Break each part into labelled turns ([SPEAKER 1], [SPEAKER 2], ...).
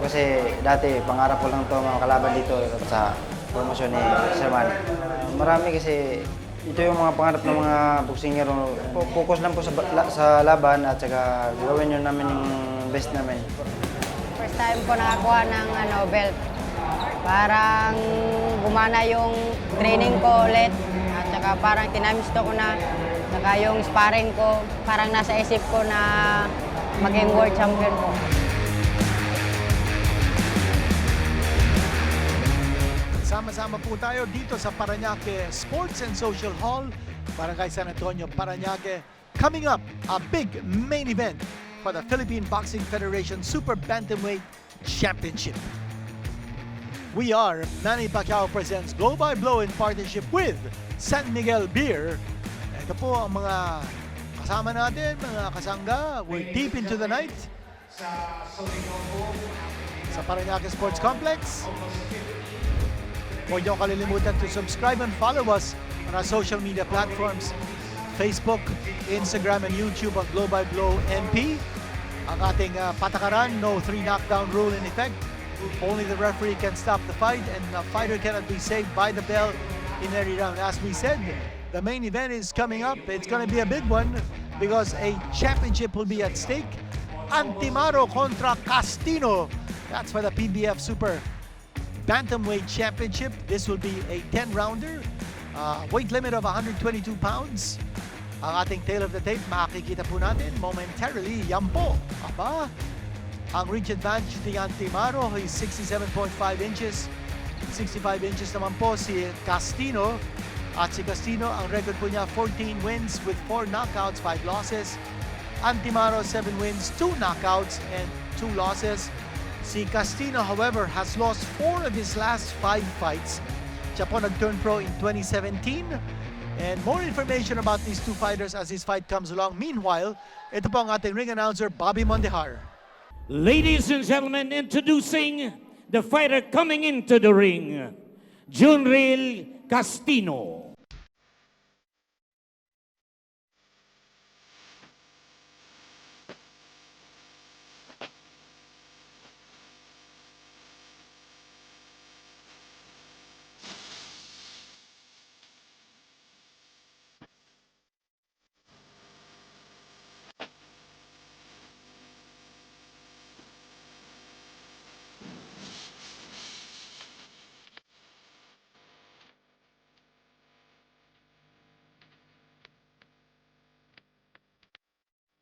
[SPEAKER 1] kasi dati pangarap ko lang to mga kalaban dito sa promosyon ni Sir Manny. Marami kasi ito yung mga pangarap ng mga boksingero. Focus lang po sa laban at saka gawin yun namin yung best namin.
[SPEAKER 2] First time ko nakakuha ng belt. Parang gumana yung training ko ulit. At saka parang tinamisto ko na. Saka yung sparring ko, parang nasa isip ko na maging world champion po.
[SPEAKER 3] Sama-sama po tayo dito sa Parañaque Sports and Social Hall, Barangay San Antonio, Parañaque. Coming up, a big main event for the Philippine Boxing Federation Super Bantamweight Championship. We are Manny Pacquiao presents Blow by Blow in partnership with San Miguel Beer. Ito po ang mga kasama natin, mga kasangga. We're deep into the night sa Parañaque Sports Complex. Huwag niyo kalilimutan to subscribe and follow us on our social media platforms, Facebook, Instagram, and YouTube on Blow by Blow NP. Ang ating patakaran, no 3 knockdown rule in effect. Only the referee can stop the fight and the fighter cannot be saved by the bell in every round. As we said, the main event is coming up. It's going to be a big one because a championship will be at stake. Antimaro contra Castino. That's for the PBF Super Bantamweight Championship. This will be a 10-rounder. Weight limit of 122 pounds. Ang ating tail of the tape, makikita po natin momentarily. Yan po. Aba, ang reach advantage ni Antimaro is 67.5 inches. 65 inches naman po si Castino. At si Castino, ang record po niya 14 wins with 4 knockouts, 5 losses. Antimaro 7 wins, 2 knockouts, and 2 losses. Si Castino, however, has lost 4 of his last 5 fights. Siya po nag-turn pro in 2017. And more information about these two fighters as this fight comes along. Meanwhile, ito po ang ating ring announcer, Bobby Mondejar.
[SPEAKER 4] Ladies and gentlemen, introducing the fighter coming into the ring, Jhunrille Castino.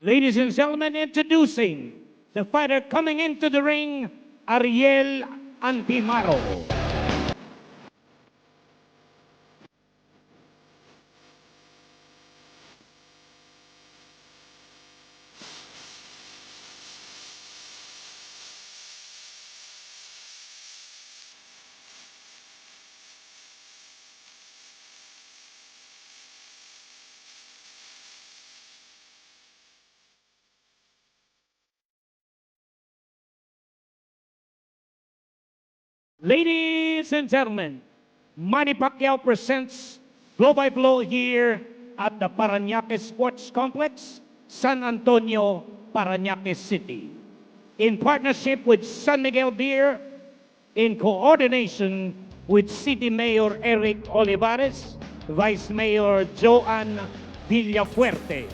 [SPEAKER 4] Ladies and gentlemen, introducing the fighter coming into the ring, Ariel Antimaro. Ladies and gentlemen, Manny Pacquiao presents Blow by Blow here at the Parañaque Sports Complex, San Antonio, Parañaque City. In partnership with San Miguel Beer, in coordination with City Mayor Eric Olivares, Vice Mayor Joan Villafuerte,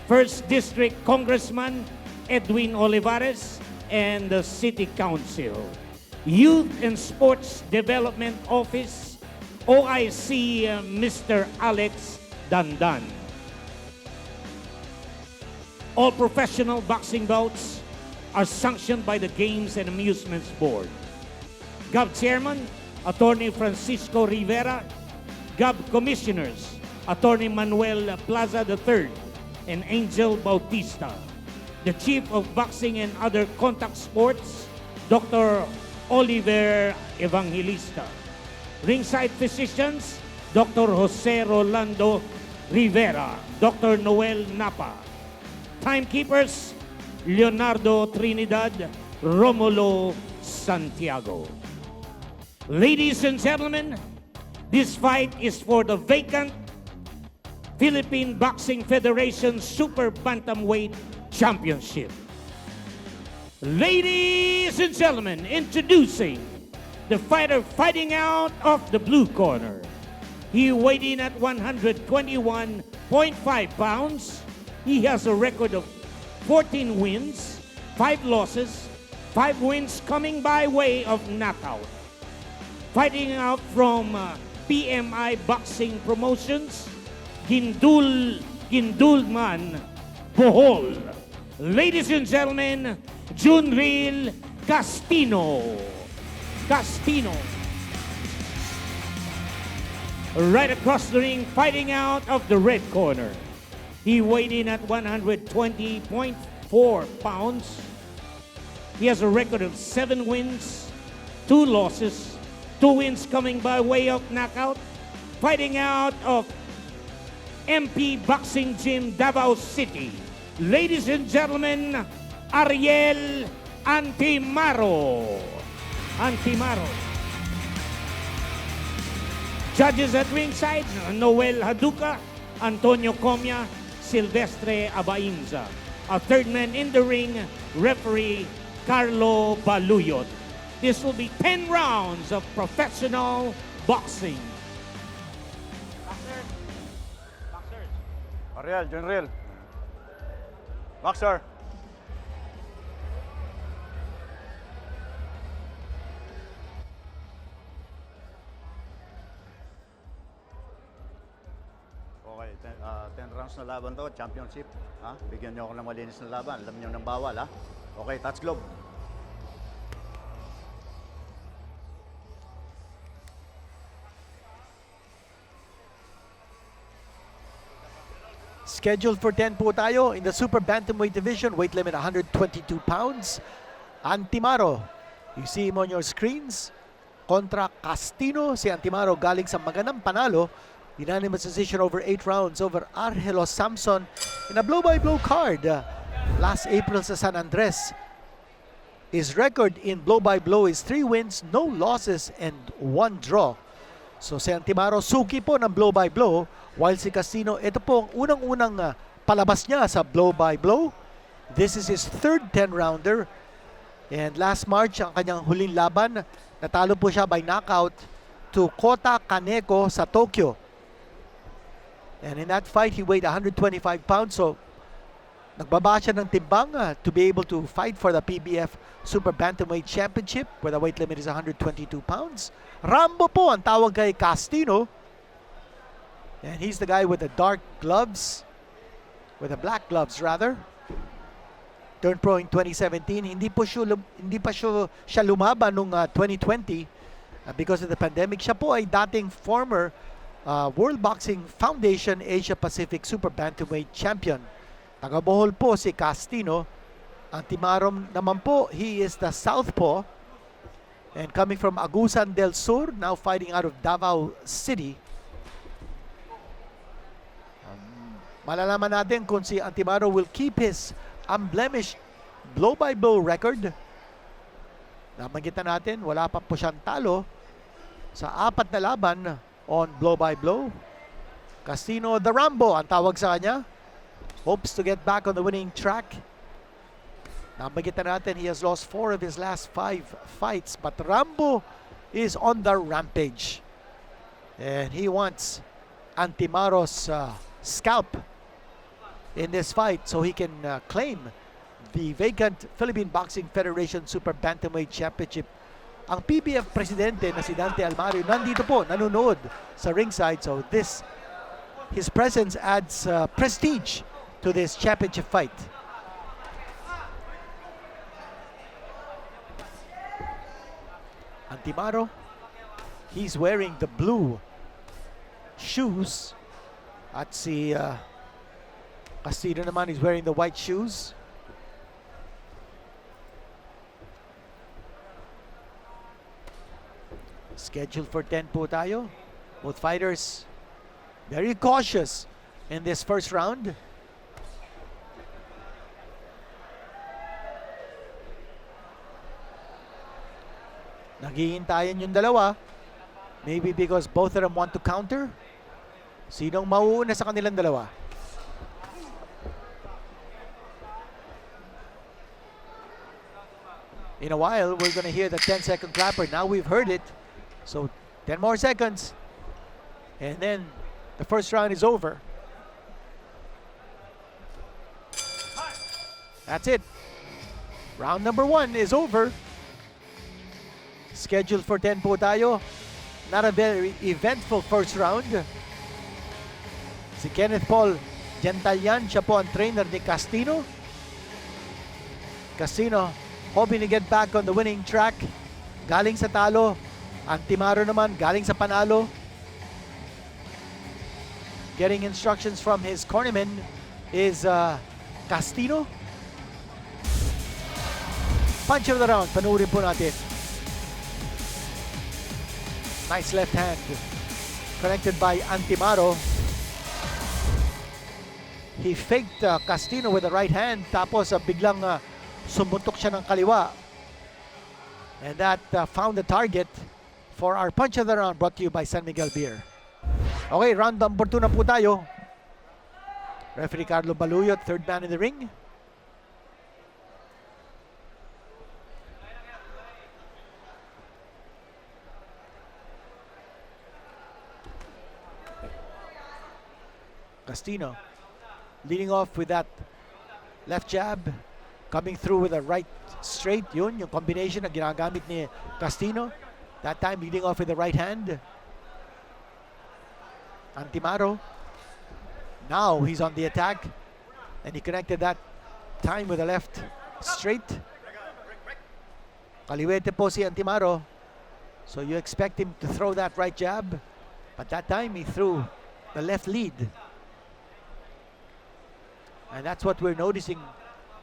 [SPEAKER 4] First District Congressman Edwin Olivares, and the City Council. Youth and Sports Development Office, OIC Mr. Alex Dandan. All professional boxing bouts are sanctioned by the Games and Amusements Board. GOV Chairman, Attorney Francisco Rivera. GOV Commissioners, Attorney Manuel Plaza III and Angel Bautista. The Chief of Boxing and Other Contact Sports, Dr. Oliver Evangelista. Ringside Physicians, Dr. Jose Rolando Rivera, Dr. Noel Napa. Timekeepers, Leonardo Trinidad, Romulo Santiago. Ladies and gentlemen, this fight is for the vacant Philippine Boxing Federation Super Bantamweight Championship. Ladies and gentlemen, introducing the fighter fighting out of the blue corner. He weighed in at 121.5 pounds. He has a record of 14 wins, 5 losses, 5 wins coming by way of knockout. Fighting out from PMI Boxing Promotions, Gindulman, Bohol. Ladies and gentlemen, Jhunrille Castino. Right across the ring, fighting out of the red corner. He weighed in at 120.4 pounds. He has a record of 7 wins, 2 losses, 2 wins coming by way of knockout. Fighting out of MP Boxing Gym, Davao City. Ladies and gentlemen, Ariel Antimaro. Judges at ringside, Noel Haduca, Antonio Comia, Silvestre Abainza. A third man in the ring, referee Carlo Baluyot. This will be 10 rounds of professional boxing.
[SPEAKER 5] Ariel, Jhunrille. Boxer. Okay, 10 rounds na laban to, championship. Ha? Bigyan niyo ako ng malinis na laban. Alam niyo ng bawal, ha? Okay, touch globe.
[SPEAKER 3] Scheduled for 10 po tayo in the Super Bantamweight division, weight limit 122 pounds. Antimaro, you see him on your screens, kontra Castino. Si Antimaro galing sa magandang panalo, unanimous decision over 8 rounds over Argelo Samson in a blow-by-blow card last April sa San Andres. His record in blow-by-blow is 3 wins, no losses, and 1 draw. So si Antimaro suki po ng blow-by-blow, while si Castino, ito po ang unang-unang palabas niya sa blow-by-blow. This is his third 10-rounder. And last March, ang kanyang huling laban, natalo po siya by knockout to Kota Kaneko sa Tokyo. And in that fight, he weighed 125 pounds. So nagbaba siya ng timbang to be able to fight for the PBF Super Bantamweight Championship where the weight limit is 122 pounds. Rambo po ang tawag kay Castino. And he's the guy with the dark gloves, with the black gloves rather. Turned pro in 2017. Hindi pa siya lumaban nung 2020 because of the pandemic. Siya po ay dating former World Boxing Foundation Asia Pacific Super Bantamweight Champion. Taga Bohol po si Castino. Antimaro naman po, he is the southpaw. And coming from Agusan del Sur, now fighting out of Davao City. Malalaman natin kung si Antimaro will keep his unblemished blow-by-blow record. Nabanggit na natin, wala pa po siyang talo sa 4 na laban on blow-by-blow. Castino the Rambo ang tawag sa kanya. Hopes to get back on the winning track. Nabanggit na natin, he has lost 4 of his last 5 fights. But Rambo is on the rampage. And he wants Antimaro's scalp in this fight so he can claim the vacant Philippine Boxing Federation Super Bantamweight Championship. Ang PBF presidente na si Dante Almario nandito po, nanonood sa ringside. So his presence adds prestige to this championship fight. Antimaro, he's wearing the blue shoes. At si Castino naman is wearing the white shoes. Scheduled for 10 po tayo. Both fighters very cautious in this first round. Naghihintayan yung dalawa. Maybe because both of them want to counter. Sinong mauuna sa kanilang dalawa? In a while, we're going to hear the 10-second clapper. Now we've heard it. So 10 more seconds. And then the first round is over. That's it. Round number 1 is over. Scheduled for 10 po tayo. Not a very eventful first round. Si Kenneth Paul Gentalian, siya po ang trainer ni Castino. Castino hoping to get back on the winning track. Galing sa talo. Antimaro naman galing sa panalo. Getting instructions from his cornerman is Castino. Punch of the round, panurin po natin. Nice left hand. Connected by Antimaro. He faked Castino with the right hand. Tapos biglang sumuntok siya ng kaliwa. And that found the target for our punch of the round, brought to you by San Miguel Beer. Okay, round number 2 na po tayo. Referee Carlo Baluyot, third man in the ring. Castino leading off with that left jab, coming through with a right straight. Yun, yung combination na ginagamit ni Castino. That time leading off with the right hand. Antimaro. Now he's on the attack. And he connected that time with the left straight. Kaliwete po si Antimaro. So you expect him to throw that right jab. But that time he threw the left lead. And that's what we're noticing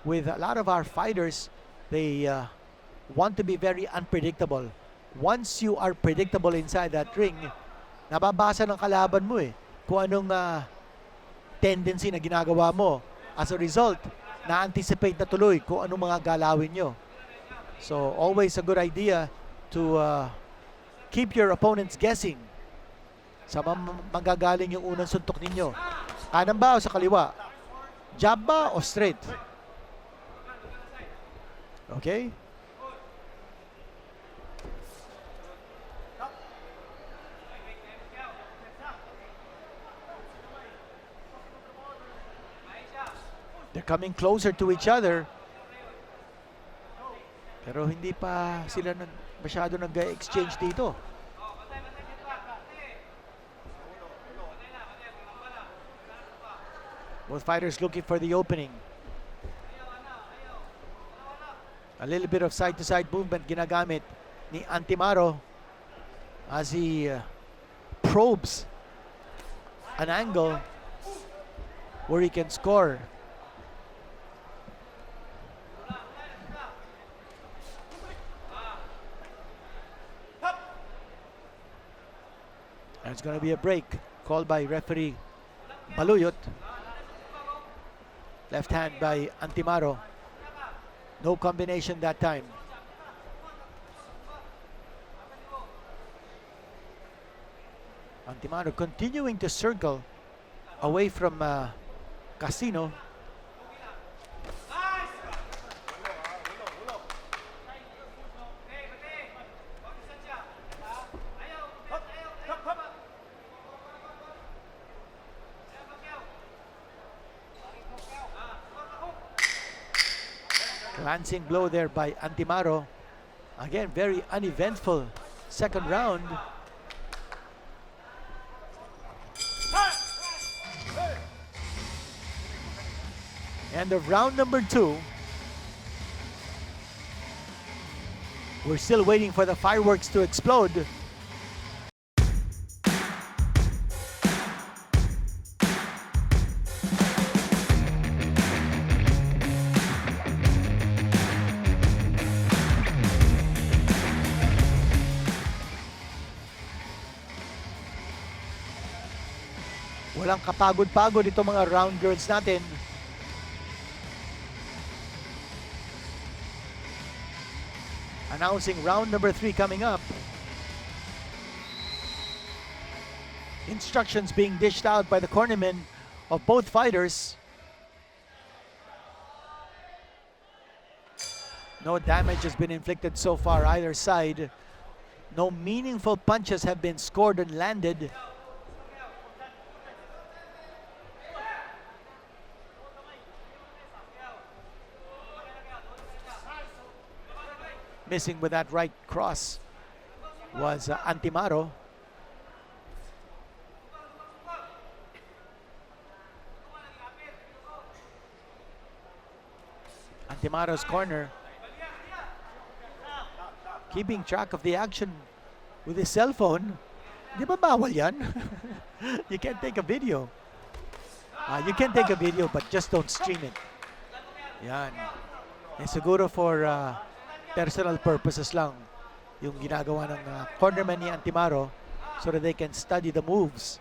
[SPEAKER 3] with a lot of our fighters. They want to be very unpredictable. Once you are predictable inside that ring, nababasa ng kalaban mo kung anong tendency na ginagawa mo. As a result, na-anticipate na tuloy kung anong mga galawin nyo. So always a good idea to keep your opponents guessing. Sa manggagaling yung unang suntok ninyo. Kanan ba o sa kaliwa? Jab ba o straight? Okay? They're coming closer to each other. Pero hindi pa sila masyado nag-exchange dito. Both fighters looking for the opening. A little bit of side-to-side movement ginagamit ni Antimaro as he probes an angle where he can score. And it's going to be a break called by referee Baluyot. Left hand by Antimaro. No combination that time. Antimaro continuing to circle away from Castino. Glancing blow there by Antimaro. Again, very uneventful second round. End of round number 2. We're still waiting for the fireworks to explode. Walang kapagod-pagod itong mga round girls natin. Announcing round number 3 coming up. Instructions being dished out by the cornermen of both fighters. No damage has been inflicted so far either side. No meaningful punches have been scored and landed. Missing with that right cross was Antimaro. Antimaro's corner, keeping track of the action with his cell phone. Di ba bawal yan? You can't take a video. You can take a video but just don't stream it. Yan. Eh, siguro for personal purposes lang yung ginagawa ng cornerman ni Antimaro so that they can study the moves.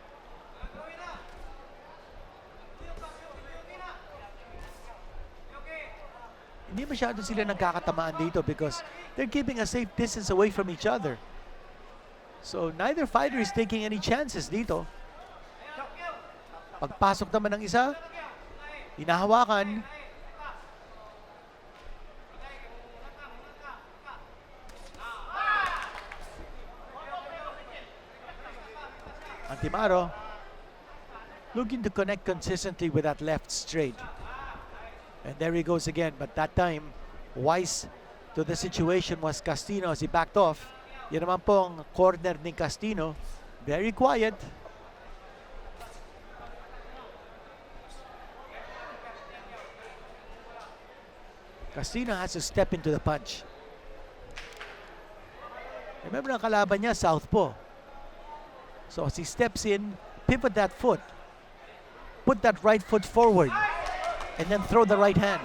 [SPEAKER 3] Hindi masyado sila nagkakatamaan dito because they're keeping a safe distance away from each other. So neither fighter is taking any chances dito. Pagpasok naman ng isa, hinahawakan. Antimaro looking to connect consistently with that left straight. And there he goes again, but that time, wise to the situation was Castino as he backed off. Yan naman pong corner ni Castino. Very quiet. Castino has to step into the punch. Remember ang kalaban niya, southpaw. So as he steps in, pivot that foot. Put that right foot forward. And then throw the right hand.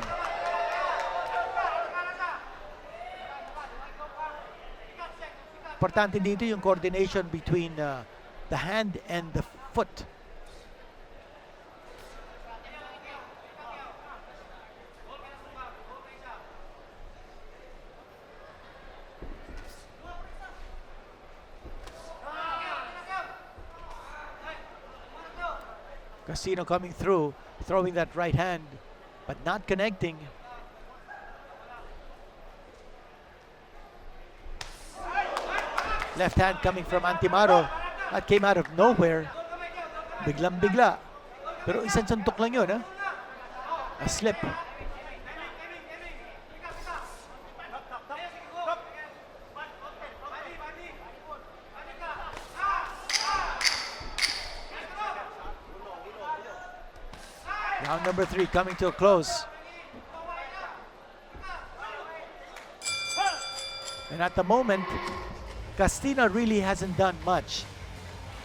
[SPEAKER 3] Importante dito yung coordination between the hand and the foot. Castino coming through, throwing that right hand, but not connecting. Left hand coming from Antimaro. That came out of nowhere. Biglang-bigla. Pero isang suntok lang yun, ha? A slip. Round number 3 coming to a close. And at the moment, Castino really hasn't done much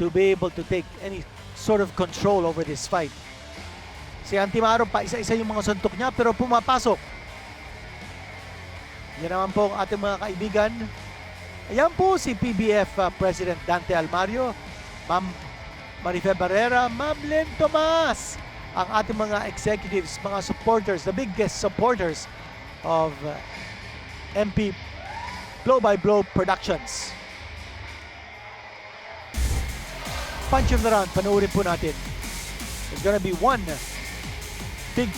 [SPEAKER 3] to be able to take any sort of control over this fight. Si Antimaro pa isa-isa yung mga suntok niya pero pumapasok. Yan naman po ang ating mga kaibigan. Ayan po si PBF President Dante Almario, Ma'am Marife Barrera, Ma'am Len Tomas, ang ating mga executives, mga supporters, the biggest supporters of MP Blow-by-Blow Productions. Punch of the round, panoorin po natin. There's gonna be one big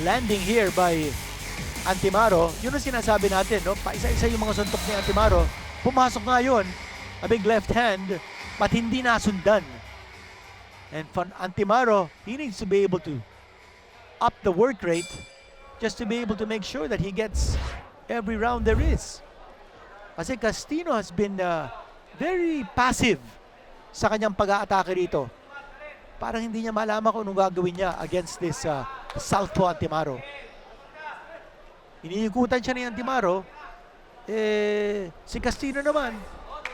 [SPEAKER 3] landing here by Antimaro. Yun ang sinasabi natin, no? Paisa-isa yung mga suntok ni Antimaro. Pumasok nga yun, a big left hand, but hindi nasundan. And for Antimaro, he needs to be able to up the work rate just to be able to make sure that he gets every round there is. Kasi Castino has been very passive sa kanyang pag-aatake rito. Parang hindi niya malaman kung anong gagawin niya against this southpaw Antimaro. Iniikutan siya ni Antimaro. Si Castino naman,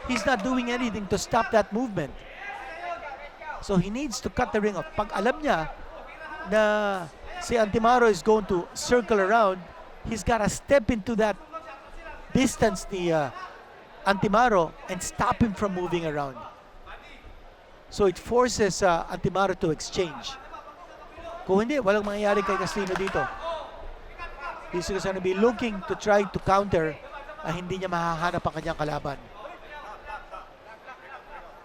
[SPEAKER 3] he's not doing anything to stop that movement. So he needs to cut the ring off. Pag alam niya na si Antimaro is going to circle around, he's gotta step into that distance ni Antimaro and stop him from moving around. So it forces Antimaro to exchange. Kung hindi, walang mangyayari kay Castino dito. He's going to be looking to try to counter hindi niya mahahanap ang kanyang kalaban.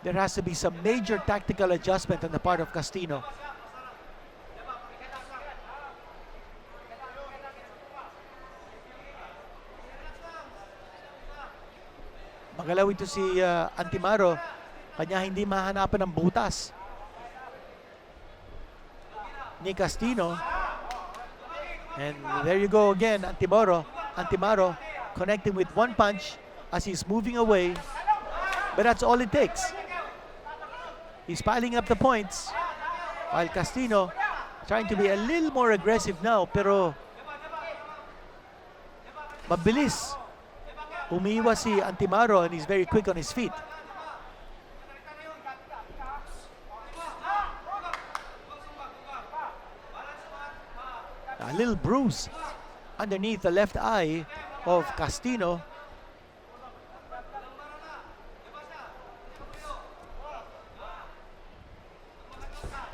[SPEAKER 3] There has to be some major tactical adjustment on the part of Castino. Magalaw ito si Antimaro. Kanya hindi mahanapan ng butas ni Castino. And there you go again, Antimaro connecting with one punch as he's moving away. But that's all it takes. He's piling up the points while Castino trying to be a little more aggressive now, pero mabilis. Umiiwas si Antimaro and he's very quick on his feet. A little bruise underneath the left eye of Castino.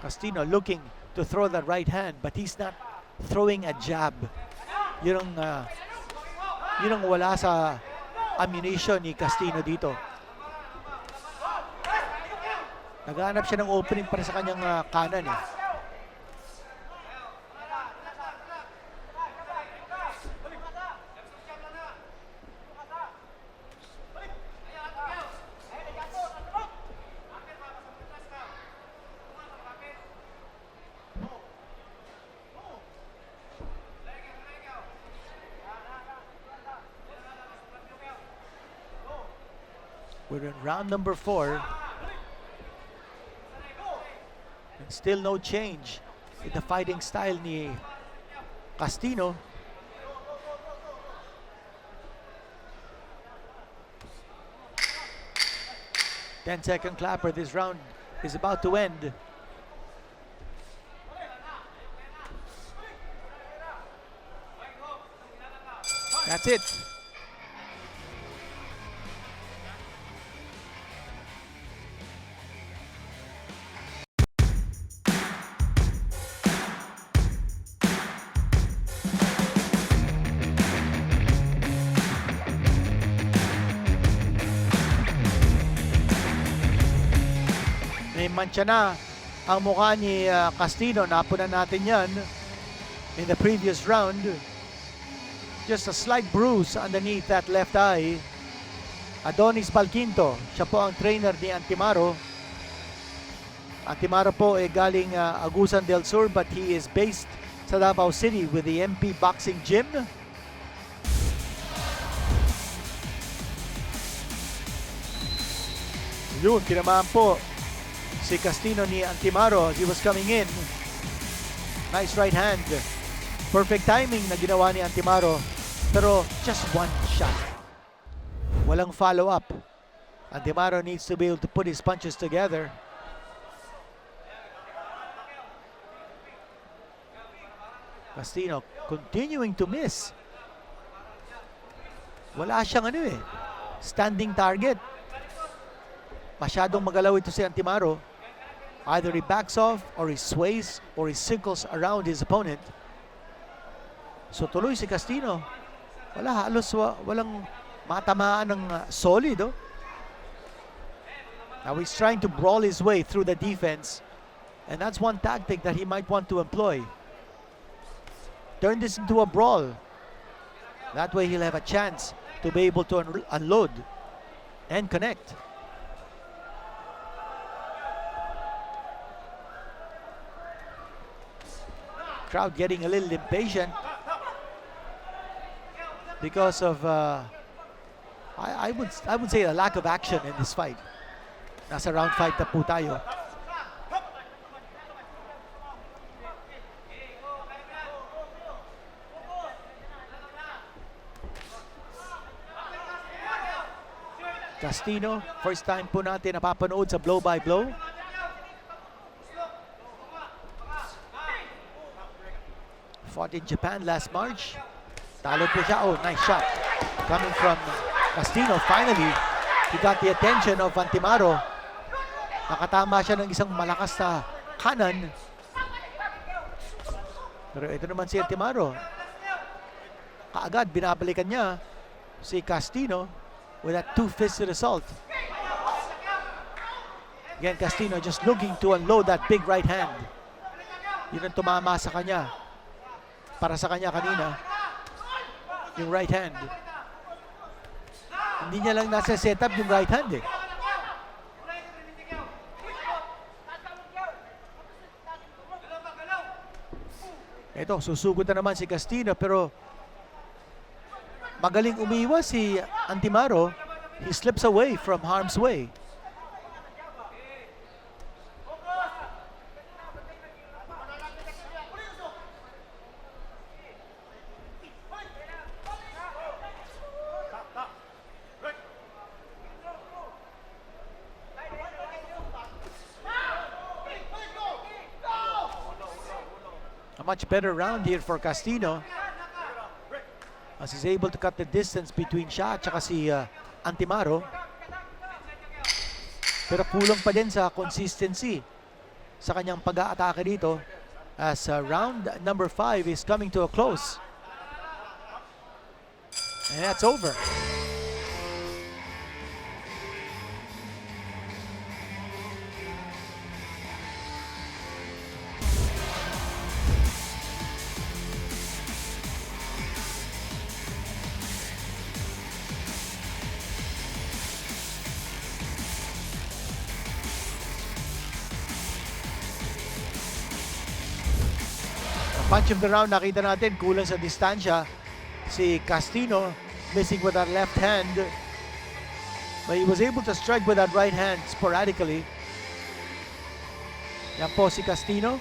[SPEAKER 3] Castino looking to throw that right hand, but he's not throwing a jab. Yun ang wala sa ammunition ni Castino dito. Naghahanap siya ng opening para sa kanyang kanan eh. We're in round number 4. And still no change in the fighting style ni Castino. Ten-second clapper. This round is about to end. That's it. May mancha na ang mukha ni Castino. Napunan natin yan in the previous round. Just a slight bruise underneath that left eye. Adonis Balquinto, siya po ang trainer ni Antimaro. Antimaro po ay galing Agusan del Sur, but he is based sa Davao City with the MP Boxing Gym. Yun, tinamaan po si Castino ni Antimaro as he was coming in. Nice right hand. Perfect timing na ginawa ni Antimaro. Pero just one shot. Walang follow-up. Antimaro needs to be able to put his punches together. Castino continuing to miss. Wala siyang standing target. Masyadong magalaw ito si Antimaro. Either he backs off, or he sways, or he circles around his opponent. So tuloy si Castino. Walang matamaan ng solid. Oh. Now he's trying to brawl his way through the defense. And that's one tactic that he might want to employ. Turn this into a brawl. That way he'll have a chance to be able to unload and connect. Crowd getting a little impatient because of I would say a lack of action in this fight. Nasa round 5 na po tayo. Castino, first time po natin napapanood sa blow by blow. Fought in Japan last March. Talo po siya. Oh, nice shot. Coming from Castino. Finally, he got the attention of Antimaro. Nakatama siya ng isang malakas na kanan. Pero ito naman si Antimaro. Kaagad, binabalikan niya si Castino with that two-fisted assault. Again, Castino just looking to unload that big right hand. Yun ang tumama sa kanya. Para sa kanya kanina, yung right hand. Hindi niya lang nasa setup yung right hand eh. Ito, susugod na naman si Castino pero magaling umiwas si Antimaro. He slips away from harm's way. A much better round here for Castino as he's able to cut the distance between siya at saka si Antimaro. Pero kulang pa din sa consistency sa kanyang pag-aatake dito as round number 5 is coming to a close. And that's over. Punch of the round, nakita natin, kulang sa distansya si Castino, missing with that left hand. But he was able to strike with that right hand sporadically. Yan po si Castino.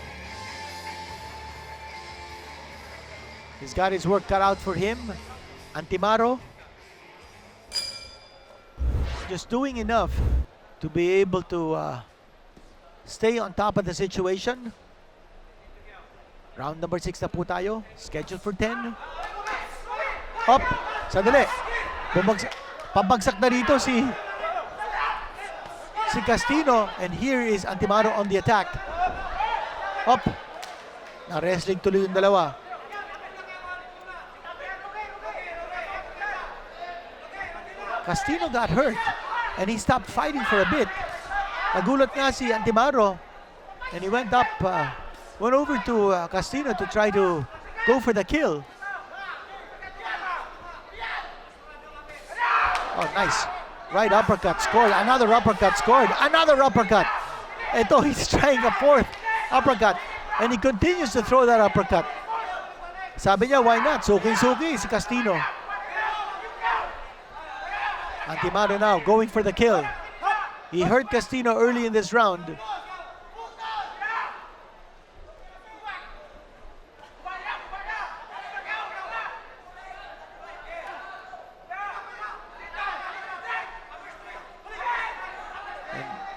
[SPEAKER 3] He's got his work cut out for him. Antimaro just doing enough to be able to stay on top of the situation. Round number 6 na po tayo. Scheduled for 10. Up. Sandali. Pabagsak na rito si Castino. And here is Antimaro on the attack. Up. Na-wrestling tuloy yung dalawa. Castino got hurt. And he stopped fighting for a bit. Nagulat nga si Antimaro. And he went up... went over to Castino to try to go for the kill. Oh, nice. Right uppercut scored. Another uppercut scored. Another uppercut. Ito, he's trying a fourth uppercut. And he continues to throw that uppercut. Sabi niya, why not? Suki-suki si Castino. Antimaro now going for the kill. He hurt Castino early in this round.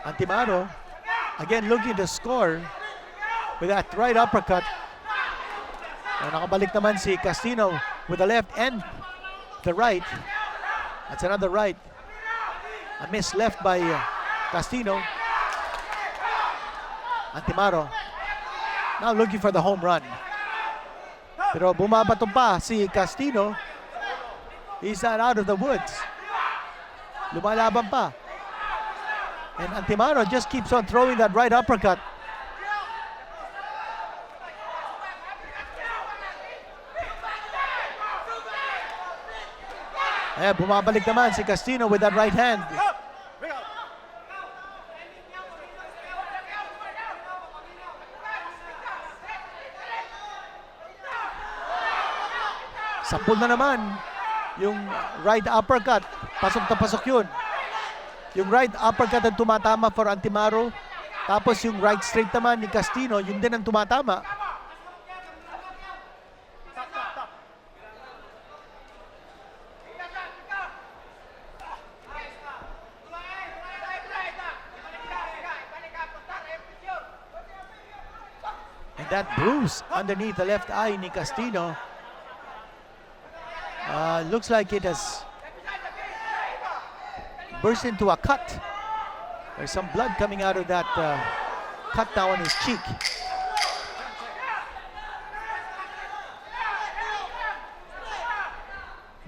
[SPEAKER 3] Antimaro, again looking to score with that right uppercut. Nakabalik naman si Castino with the left and the right. That's another right. A miss left by Castino. Antimaro now looking for the home run. Pero bumabato pa si Castino. He's not out of the woods. Lumalaban pa. And Antimaro just keeps on throwing that right uppercut. Ayan, bumabalik naman si Castino with that right hand. Sampul na naman yung right uppercut. Pasok na pasok yun. Yung right uppercut ang tumatama for Antimaro. Tapos yung right straight naman ni Castino, yun din ang tumatama. And that bruise underneath the left eye ni Castino looks like it has burst into a cut. There's some blood coming out of that cut now on his cheek.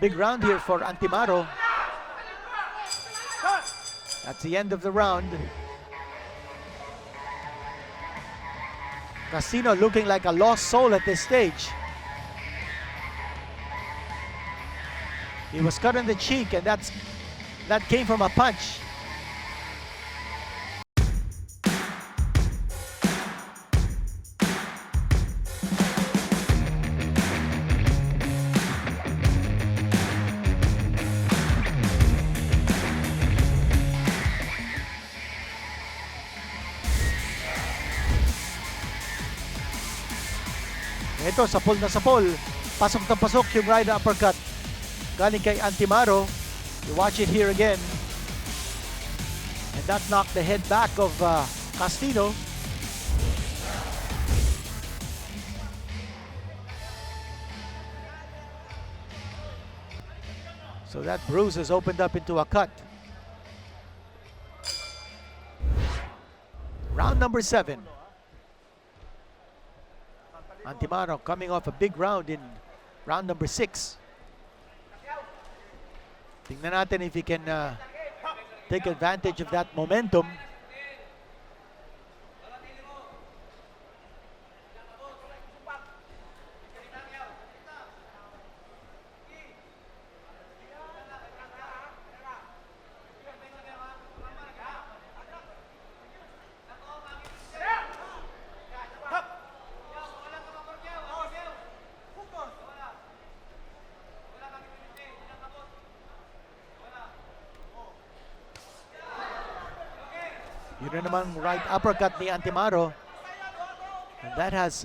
[SPEAKER 3] Big round here for Antimaro. That's the end of the round. Castino looking like a lost soul at this stage. He was cut on the cheek, and that's that came from a punch. Ito, sapol na sapol. Pasok na pasok yung right uppercut. Galing kay Antimaro. You watch it here again. And that knocked the head back of Castino. So that bruise has opened up into a cut. Round number 7. Antimaro coming off a big round in round number 6. Tingnan natin if he can take advantage of that momentum. Yun na naman right uppercut ni Antimaro. And that has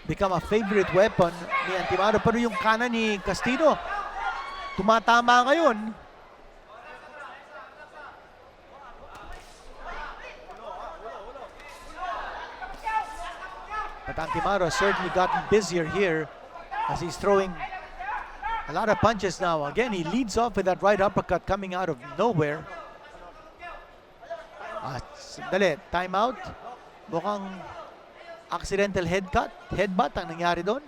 [SPEAKER 3] become a favorite weapon ni Antimaro. Pero yung kanan ni Castino, tumatama ngayon. But Antimaro has certainly gotten busier here as he's throwing a lot of punches now. Again, he leads off with that right uppercut coming out of nowhere. Sandali, timeout. Mukhang accidental headbutt ang nangyari doon.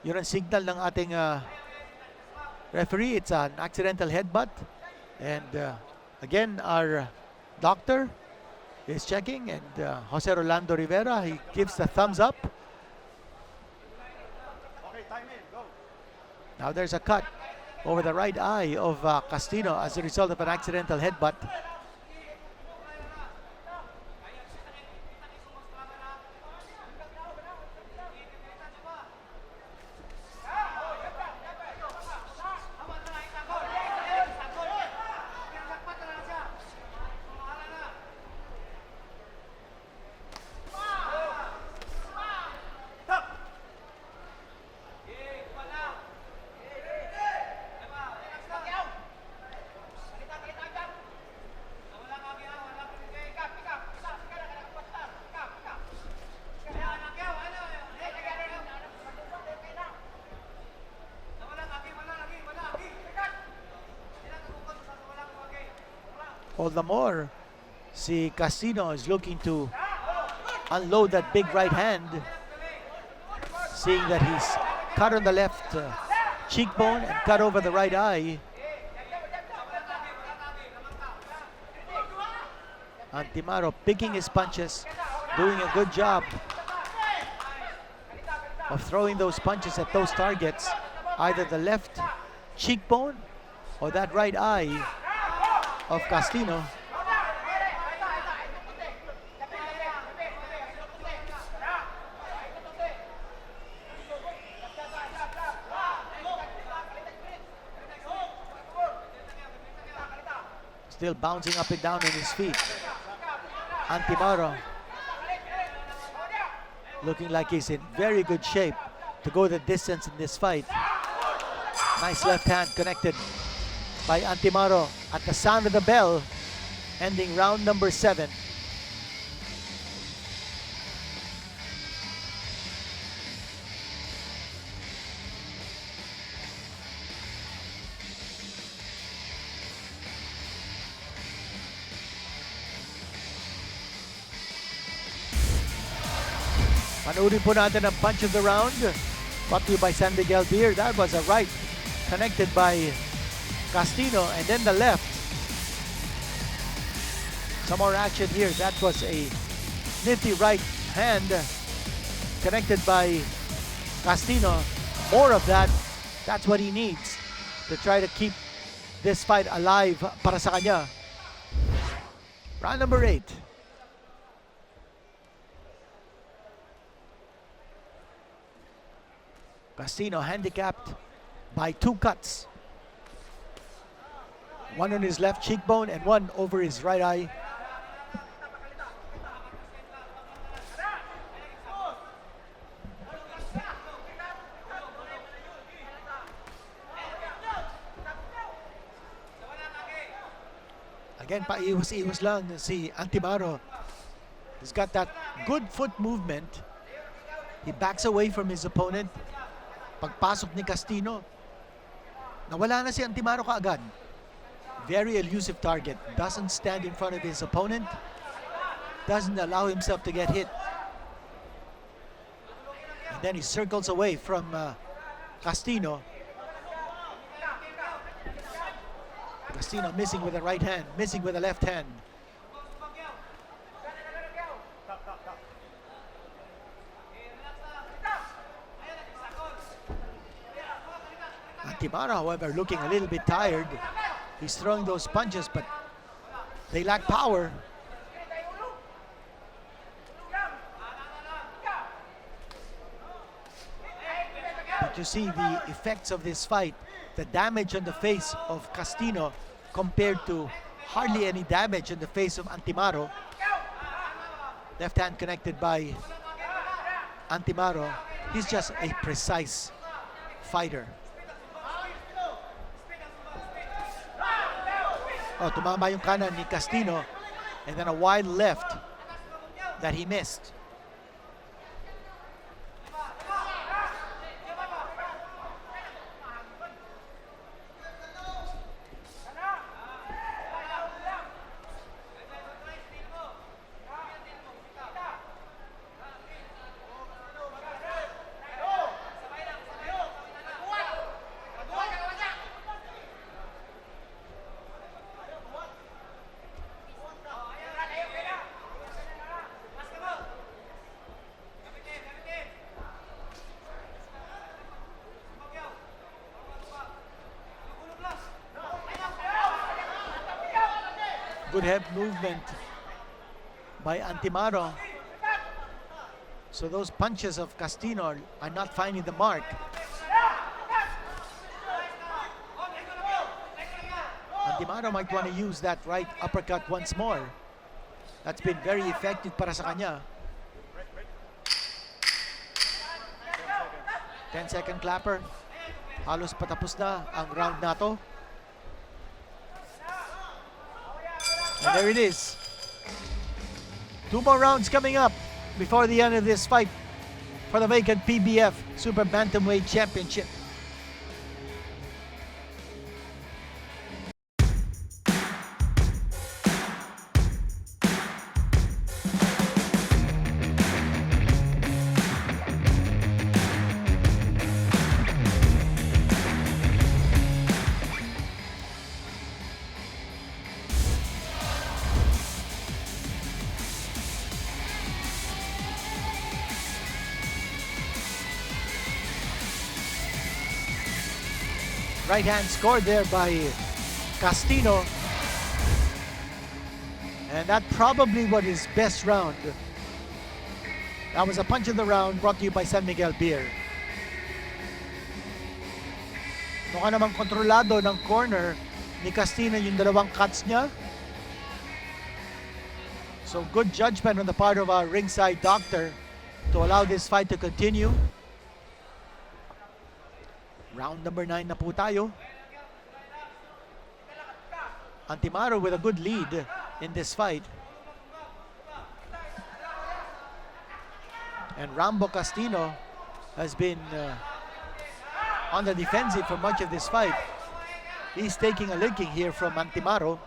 [SPEAKER 3] Yun ang signal ng ating referee. It's an accidental headbutt. And again, our doctor is checking. And Jose Rolando Rivera, he gives the thumbs up. Now there's a cut over the right eye of Castino as a result of an accidental headbutt. All the more, si Castino is looking to unload that big right hand, seeing that he's cut on the left cheekbone and cut over the right eye. Antimaro picking his punches, doing a good job of throwing those punches at those targets, either the left cheekbone or that right eye of Castino. Still bouncing up and down on his feet. Antimaro looking like he's in very good shape to go the distance in this fight. Nice left hand connected by Antimaro at the sound of the bell, ending round number 7. Panoorin po natin ang punch of the round. Brought to you by San Miguel Beer. That was a right connected by Castino, and then the left. Some more action here. That was a nifty right hand connected by Castino. More of that. That's what he needs to try to keep this fight alive para sa kanya. Round number 8. Castino handicapped by 2 cuts. One on his left cheekbone and one over his right eye. Again, paiwas-iwas lang si Antimaro. He's got that good foot movement. He backs away from his opponent. Pagpasok ni Castino, nawala na si Antimaro kaagad. Very elusive target. Doesn't stand in front of his opponent. Doesn't allow himself to get hit. And then he circles away from Castino. Castino missing with the right hand, missing with the left hand. Antimaro, however, looking a little bit tired. He's throwing those punches, but they lack power. But you see the effects of this fight, the damage on the face of Castino compared to hardly any damage on the face of Antimaro. Left hand connected by Antimaro. He's just a precise fighter. Oh, tumama yung kanan ni Castino and then a wide left that he missed. Good head movement by Antimaro. So those punches of Castino are not finding the mark. Antimaro might want to use that right uppercut once more. That's been very effective para sa kanya. 10-second clapper. Halos patapos na ang round na to. And there it is. 2 more rounds coming up before the end of this fight for the vacant PBF Super Bantamweight Championship. Right hand scored there by Castino. And that probably was his best round. That was a punch of the round brought to you by San Miguel Beer. Mukha namang kontrolado ng corner ni Castino yung dalawang cuts niya. So good judgment on the part of our ringside doctor to allow this fight to continue. Round number 9 na po tayo. Antimaro with a good lead in this fight. And Rambo Castino has been on the defensive for much of this fight. He's taking a licking here from Antimaro.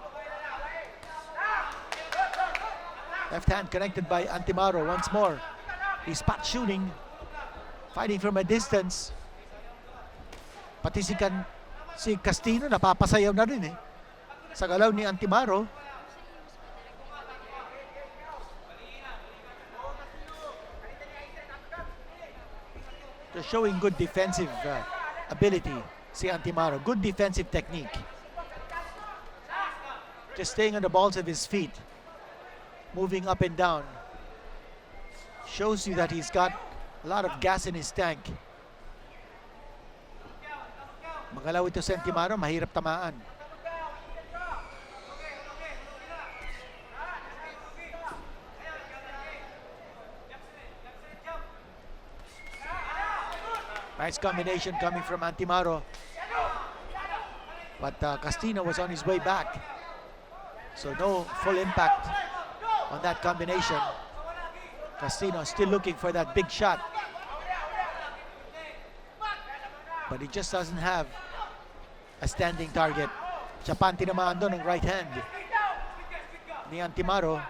[SPEAKER 3] Left hand connected by Antimaro once more. He's spot shooting, fighting from a distance. Pati si Castino napapasayaw na rin sa galaw ni Antimaro. Just showing good defensive ability si Antimaro. Good defensive technique. just staying on the balls of his feet, moving up and down. Shows you that he's got a lot of gas in his tank. Magalaw ito si Antimaro, mahirap tamaan. Nice combination coming from Antimaro. But Castino was on his way back. So no full impact on that combination. Castino still looking for that big shot. But he just doesn't have a standing target. Siya pa ang tinamaan doon ng right hand ni Antimaro.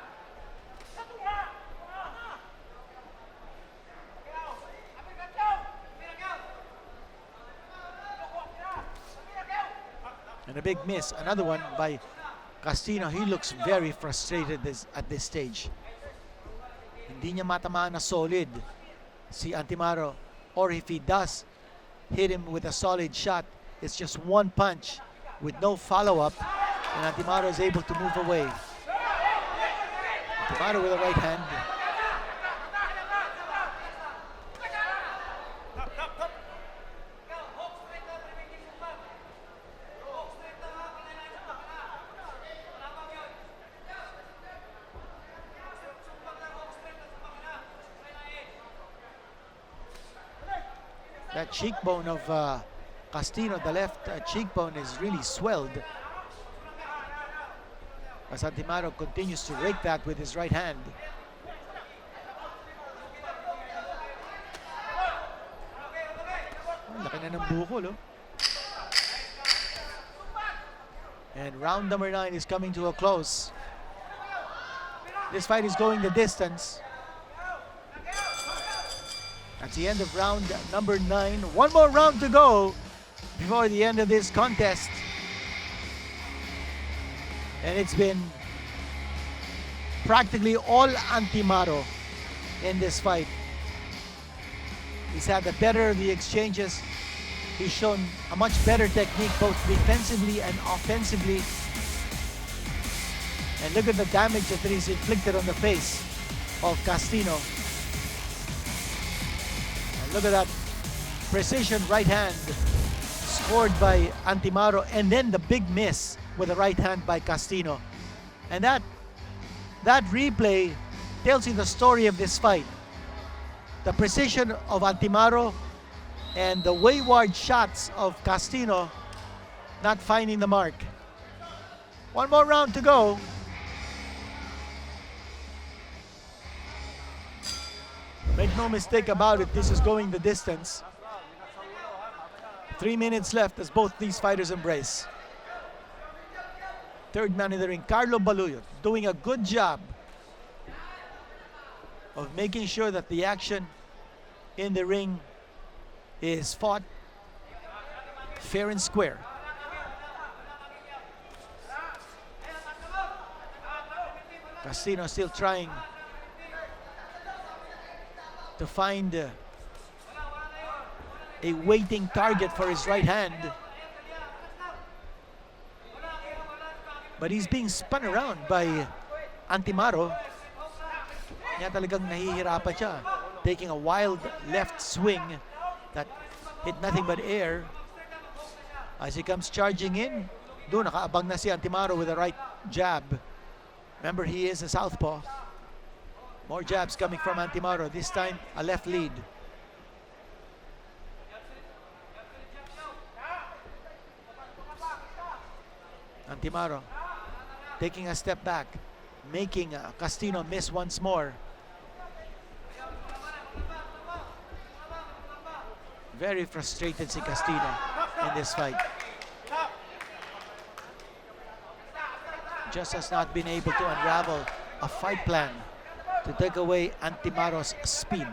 [SPEAKER 3] And a big miss, another one by Castino. He looks very frustrated at this stage. Hindi niya matamaan na solid si Antimaro. Or if he does hit him with a solid shot, it's just one punch with no follow-up, and Antimaro is able to move away. Antimaro with a right hand. That cheekbone of Castino, the left cheekbone, is really swelled as Antimaro continues to rake that with his right hand. Laki na ng bukol, oh. And round number 9 is coming to a close. This fight is going the distance. That's the end of round number 9. One more round to go before the end of this contest. And it's been practically all Antimaro in this fight. He's had the better of the exchanges. He's shown a much better technique both defensively and offensively. And look at the damage that he's inflicted on the face of Castino. Look at that precision right hand scored by Antimaro, and then the big miss with the right hand by Castino. And that replay tells you the story of this fight. The precision of Antimaro and the wayward shots of Castino not finding the mark. One more round to go. Make no mistake about it, this is going the distance. 3 minutes left as both these fighters embrace. Third man in the ring, Carlo Baluyo, doing a good job of making sure that the action in the ring is fought fair and square. Castino still trying to find a waiting target for his right hand. But he's being spun around by Antimaro. Kaya talagang nahihirapan siya, taking a wild left swing that hit nothing but air. As he comes charging in, doon nakaabang na si Antimaro with a right jab. Remember, he is a southpaw. More jabs coming from Antimaro, this time a left lead. Antimaro taking a step back, making Castino miss once more. Very frustrated si Castino in this fight. Just has not been able to unravel a fight plan to take away Antimaro's speed.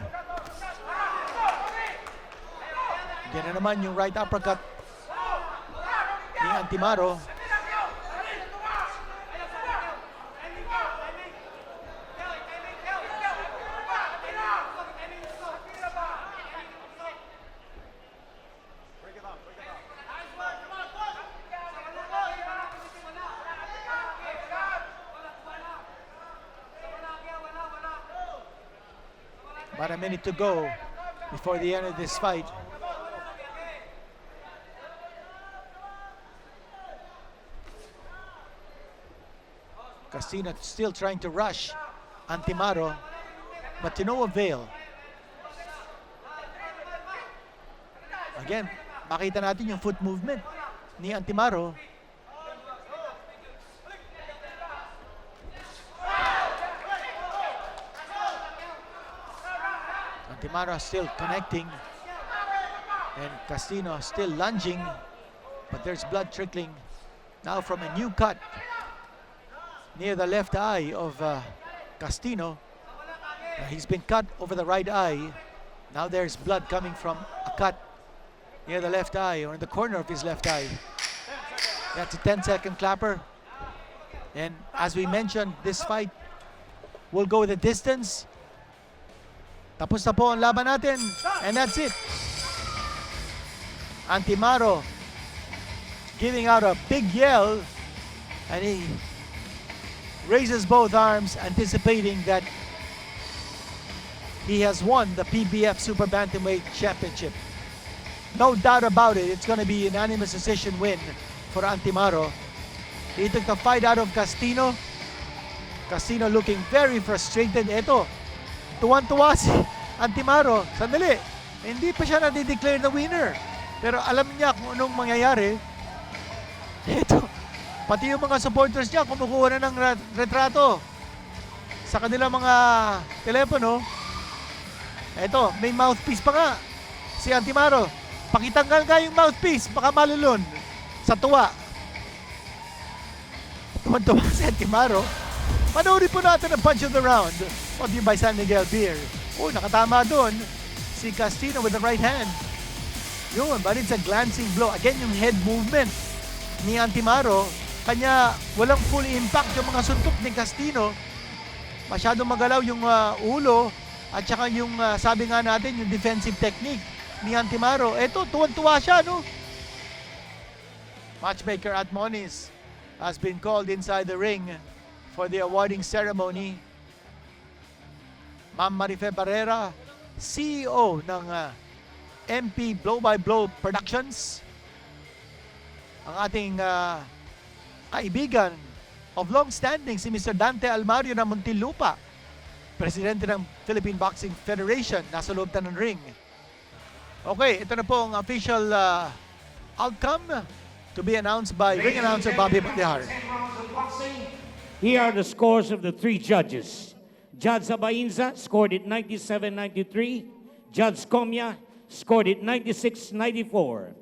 [SPEAKER 3] Yan na naman yung right uppercut ni Antimaro. About a minute to go before the end of this fight. Castino still trying to rush Antimaro, but to no avail. Again, makita natin yung foot movement ni Antimaro. Antimaro still connecting, and Castino still lunging, but there's blood trickling now from a new cut near the left eye of Castino. He's been cut over the right eye. Now there's blood coming from a cut near the left eye, or in the corner of his left eye. That's a 10-second clapper. And as we mentioned, this fight will go the distance. Tapos na po ang laban natin, and that's it. Antimaro giving out a big yell, and he raises both arms, anticipating that he has won the PBF Super Bantamweight Championship. No doubt about it, it's going to be a unanimous decision win for Antimaro. He took the fight out of Castino. Castino looking very frustrated. Ito, tuwan-tuwa si Antimaro. Sandali, hindi pa siya na-declare the winner. Pero alam niya kung anong mangyayari. Ito, pati yung mga supporters niya kumukuha na ng retrato sa kanilang mga telepono. Ito, may mouthpiece pa nga si Antimaro. Pakitanggal nga yung mouthpiece, baka malulun sa tuwa. Tuwan-tuwa si Antimaro. Panoorin po natin ang punch of the round. Brought to you by San Miguel Beer. Oh, nakatama doon si Castino with the right hand. Yun, but it's a glancing blow. Again, yung head movement ni Antimaro, kanya walang full impact yung mga suntok ni Castino. Masyadong magalaw yung ulo, at saka yung sabi nga natin, yung defensive technique ni Antimaro. Eto, tuwan-tuwa siya, no? Matchmaker at Moniz has been called inside the ring for the awarding ceremony. Ma'am Marife Barrera, CEO ng MP Blow by Blow Productions. Ang ating kaibigan of long standing, si Mr. Dante Almario ng Muntinlupa, presidente ng Philippine Boxing Federation, nasa loob na ng ring. Okay, ito na po ang official outcome to be announced by ring announcer Bobby Bandihar.
[SPEAKER 4] Here are the scores of the three judges. Judge Abainza scored it 97-93. Judge Comia scored it 96-94.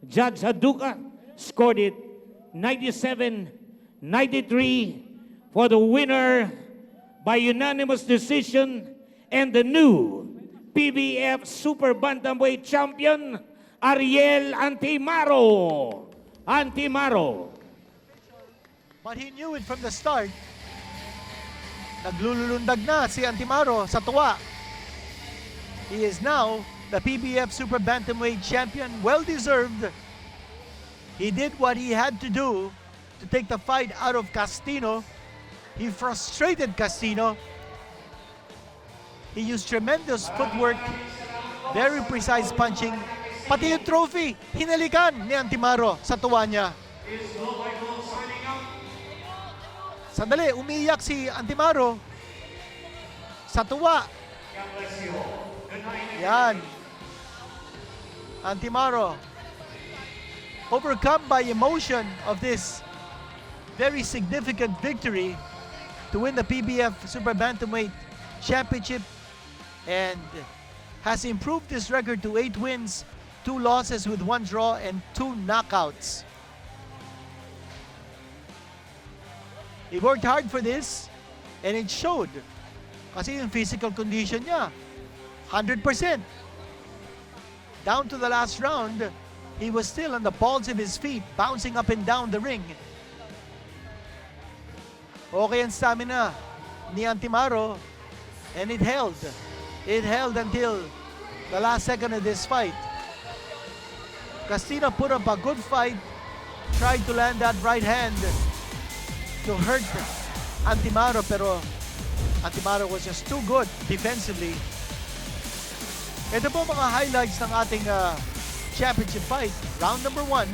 [SPEAKER 4] Judge Haduka scored it 97-93 for the winner by unanimous decision and the new PBF Super Bantamweight Champion, Ariel Antimaro. Antimaro.
[SPEAKER 3] But he knew it from the start. Naglulundag na si Antimaro sa tuwa. He is now the PBF Super Bantamweight Champion, well-deserved. He did what he had to do to take the fight out of Castino. He frustrated Castino. He used tremendous footwork, very precise punching. Pati yung trophy, hinalikan ni Antimaro sa tuwa niya. Sandali, umiiyak si Antimaro sa tuwa. Yan. Antimaro, overcome by emotion of this very significant victory to win the PBF Super Bantamweight Championship, and has improved his record to 8 wins, 2 losses with 1 draw, and 2 knockouts. He worked hard for this, and it showed. Kasi yung physical condition niya, 100%. Down to the last round, he was still on the balls of his feet, bouncing up and down the ring. Okay ang stamina ni Antimaro, and it held. It held until the last second of this fight. Castino put up a good fight, tried to land that right hand to hurt Antimaro, pero Antimaro was just too good defensively Ito po mga highlights ng ating championship fight. Round number 1,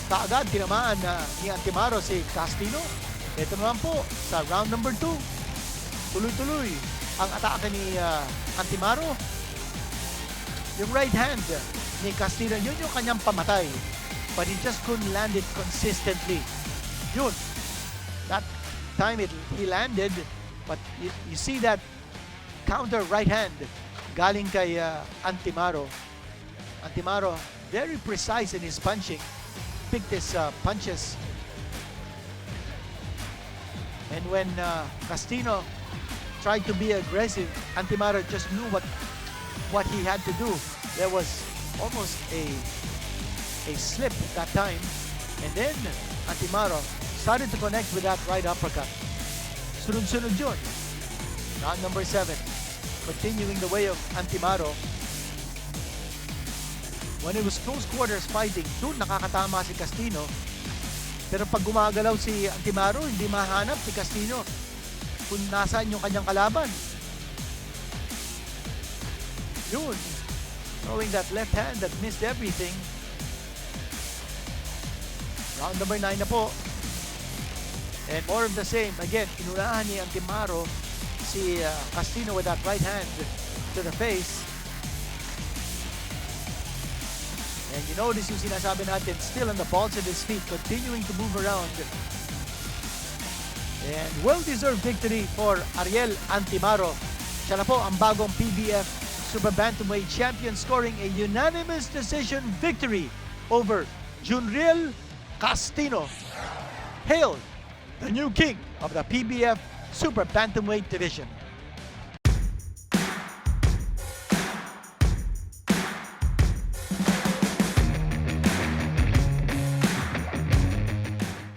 [SPEAKER 3] kaagad tinamaan ni Antimaro si Castino. Ito naman po sa round number 2, tuloy-tuloy ang atake ni Antimaro. Yung right hand ni Castino, yun yung kanyang pamatay. But he just couldn't land it consistently. Yun. That time he landed, but you see that counter right hand galing kay Antimaro. Antimaro, very precise in his punching. Picked his punches. And when Castino tried to be aggressive, Antimaro just knew what he had to do. There was almost a slip that time. And then Antimaro started to connect with that right uppercut. Sunod-sunod yun. Round number 7. Continuing the way of Antimaro. When it was close quarters fighting, doon nakakatama si Castino. Pero pag gumagalaw si Antimaro, hindi mahanap si Castino kung nasaan yung kanyang kalaban. Yun. Throwing that left hand that missed everything. Round number 9 na po. And more of the same. Again, inunahan ni Antimaro si Castino with that right hand to the face. And you notice yung sinasabi natin, still on the balls of his feet, continuing to move around. And well-deserved victory for Ariel Antimaro. Siya na po ang bagong PBF Super Bantamweight champion, scoring a unanimous decision victory over Jhunrille Castino. Hail the new king of the PBF Super Bantamweight division.